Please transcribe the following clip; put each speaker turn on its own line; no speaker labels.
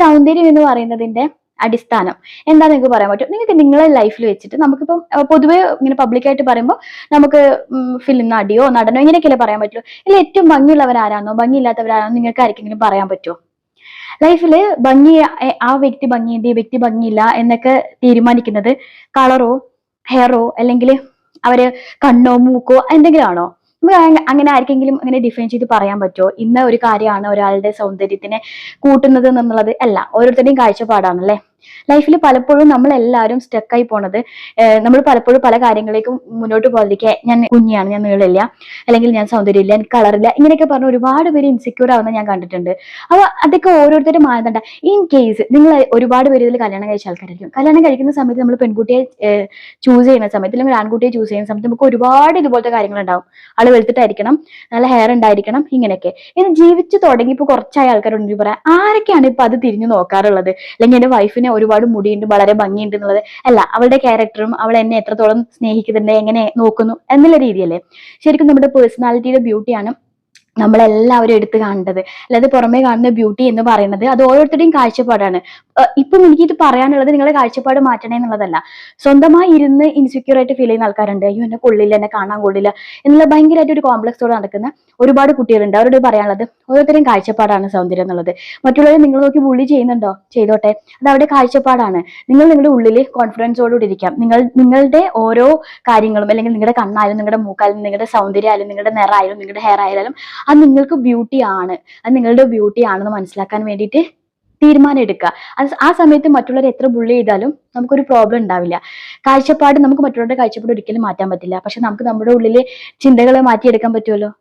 സൗന്ദര്യം എന്ന് പറയുന്നതിന്റെ അടിസ്ഥാനം എന്താ നിങ്ങൾക്ക് പറയാൻ പറ്റും? നിങ്ങൾക്ക് നിങ്ങളെ ലൈഫിൽ വെച്ചിട്ട് നമുക്കിപ്പം പൊതുവെ ഇങ്ങനെ പബ്ലിക്കായിട്ട് പറയുമ്പോൾ നമുക്ക് ഫിലിം നടിയോ നടനോ ഇങ്ങനെയൊക്കെയല്ലേ പറയാൻ പറ്റുള്ളൂ. ഇതിൽ ഏറ്റവും ഭംഗിയുള്ളവരാരാണോ ഭംഗിയില്ലാത്തവരാണോ നിങ്ങൾക്ക് ആർക്കെങ്കിലും പറയാൻ പറ്റുമോ? ലൈഫിൽ ഭംഗി ആ വ്യക്തി ഭംഗിയുണ്ട് ഈ വ്യക്തി ഭംഗിയില്ല എന്നൊക്കെ തീരുമാനിക്കുന്നത് കളറോ ഹെയറോ അല്ലെങ്കിൽ അവര് കണ്ണോ മൂക്കോ എന്തെങ്കിലും ആണോ? നമുക്ക് അങ്ങനെ ആർക്കെങ്കിലും അങ്ങനെ ഡിഫൈൻ ചെയ്ത് പറയാൻ പറ്റുമോ ഇന്ന ഒരു കാര്യമാണ് ഒരാളുടെ സൗന്ദര്യത്തിനെ കൂട്ടുന്നത് എന്നുള്ളത്? അല്ല, ഓരോരുത്തരുടെയും കാഴ്ചപ്പാടാണല്ലേ. ലൈഫിൽ പലപ്പോഴും നമ്മൾ എല്ലാവരും സ്റ്റക്കായി പോണത് നമ്മൾ പലപ്പോഴും പല കാര്യങ്ങളിലേക്കും മുന്നോട്ട് പോകാതിരിക്കുക, ഞാൻ കുഞ്ഞിയാണ്, ഞാൻ നീളില്ല, അല്ലെങ്കിൽ ഞാൻ സൗന്ദര്യമില്ല, എനിക്ക് കളറില്ല, ഇങ്ങനെയൊക്കെ പറഞ്ഞ് ഒരുപാട് പേര് ഇൻസെക്യൂർ ആവുന്ന ഞാൻ കണ്ടിട്ടുണ്ട്. അപ്പൊ അതൊക്കെ ഓരോരുത്തരും മാനദണ്ഡ. ഇൻ കേസ് നിങ്ങൾ ഒരുപാട് പേര് ഇതിൽ കല്യാണം കഴിച്ച ആൾക്കാരായിരിക്കും. കല്യാണം കഴിക്കുന്ന സമയത്ത് നമ്മൾ പെൺകുട്ടിയെ ചൂസ് ചെയ്യുന്ന സമയത്ത് അല്ലെങ്കിൽ ആൺകുട്ടിയെ ചൂസ് ചെയ്യുന്ന സമയത്ത് നമുക്ക് ഒരുപാട് ഇതുപോലത്തെ കാര്യങ്ങളുണ്ടാവും. ആള് വെളുത്തിട്ടായിരിക്കണം, നല്ല ഹെയർ ഉണ്ടായിരിക്കണം, ഇങ്ങനെയൊക്കെ. ഇനി ജീവിച്ചു തുടങ്ങിയപ്പോൾ കുറച്ചായ ആൾക്കാരുണ്ടെങ്കിൽ പറയാം ആരൊക്കെയാണ് ഇപ്പൊ അത് തിരിഞ്ഞു നോക്കാറുള്ളത്? അല്ലെങ്കിൽ എന്റെ വൈഫിന് ഒരുപാട് മുടിയുണ്ട്, വളരെ ഭംഗിയുണ്ട് എന്നുള്ളത് അല്ല, അവളുടെ ക്യാരക്ടറും അവൾ എന്നെ എത്രത്തോളം സ്നേഹിക്കുന്നുണ്ട്, എങ്ങനെ നോക്കുന്നു എന്നുള്ള രീതിയല്ലേ. ശരിക്കും നമ്മുടെ പേഴ്സണാലിറ്റിയുടെ ബ്യൂട്ടിയാണ് നമ്മളെല്ലാവരും എടുത്ത് കാണേണ്ടത്. അല്ലാതെ പുറമേ കാണുന്ന ബ്യൂട്ടി എന്ന് പറയുന്നത് അത് ഓരോരുത്തരുടെയും കാഴ്ചപ്പാടാണ്. ഇപ്പം എനിക്കിത് പറയാനുള്ളത് നിങ്ങളുടെ കാഴ്ചപ്പാട് മാറ്റണേ എന്നുള്ളതല്ല. സ്വന്തമായി ഇരുന്ന് ഇൻസെക്യൂർ ആയിട്ട് ഫീൽ ചെയ്യുന്ന ആൾക്കാരുണ്ട്. അയ്യോ എന്നെ കൊള്ളില്ല, എന്നെ കാണാൻ കൊള്ളില്ല എന്നുള്ള ഭയങ്കരമായിട്ട് ഒരു കോംപ്ലക്സോടെ നടക്കുന്ന ഒരുപാട് കുട്ടികളുണ്ട്. അവരോട് പറയാനുള്ളത് ഓരോരുത്തരുടെയും കാഴ്ചപ്പാടാണ് സൗന്ദര്യം എന്നുള്ളത്. മറ്റുള്ളവരെ നിങ്ങൾ നോക്കി ബുള്ളി ചെയ്യുന്നുണ്ടോ? ചെയ്തോട്ടെ, അത് അവരുടെ കാഴ്ചപ്പാടാണ്. നിങ്ങൾ നിങ്ങളുടെ ഉള്ളിൽ കോൺഫിഡൻസോടുകൂടി ഇരിക്കാം. നിങ്ങളുടെ ഓരോ കാര്യങ്ങളും, അല്ലെങ്കിൽ നിങ്ങളുടെ കണ്ണായാലും നിങ്ങളുടെ മൂക്കായാലും നിങ്ങളുടെ സൗന്ദര്യമായാലും നിങ്ങളുടെ നിറമായാലും നിങ്ങളുടെ ഹെയർ ആയാലും അത് നിങ്ങൾക്ക് ബ്യൂട്ടി ആണ്, അത് നിങ്ങളുടെ ബ്യൂട്ടി ആണെന്ന് മനസ്സിലാക്കാൻ വേണ്ടിയിട്ട് തീരുമാനം എടുക്കുക. അത് ആ സമയത്ത് മറ്റുള്ളവർ എത്ര ബുള്ളി ചെയ്താലും നമുക്കൊരു പ്രോബ്ലം ഉണ്ടാവില്ല. കാഴ്ചപ്പാട് നമുക്ക് മറ്റുള്ളവരുടെ കാഴ്ചപ്പാട് ഒരിക്കലും മാറ്റാൻ പറ്റില്ല, പക്ഷെ നമുക്ക് നമ്മുടെ ഉള്ളിലെ ചിന്തകളെ മാറ്റിയെടുക്കാൻ പറ്റുമല്ലോ.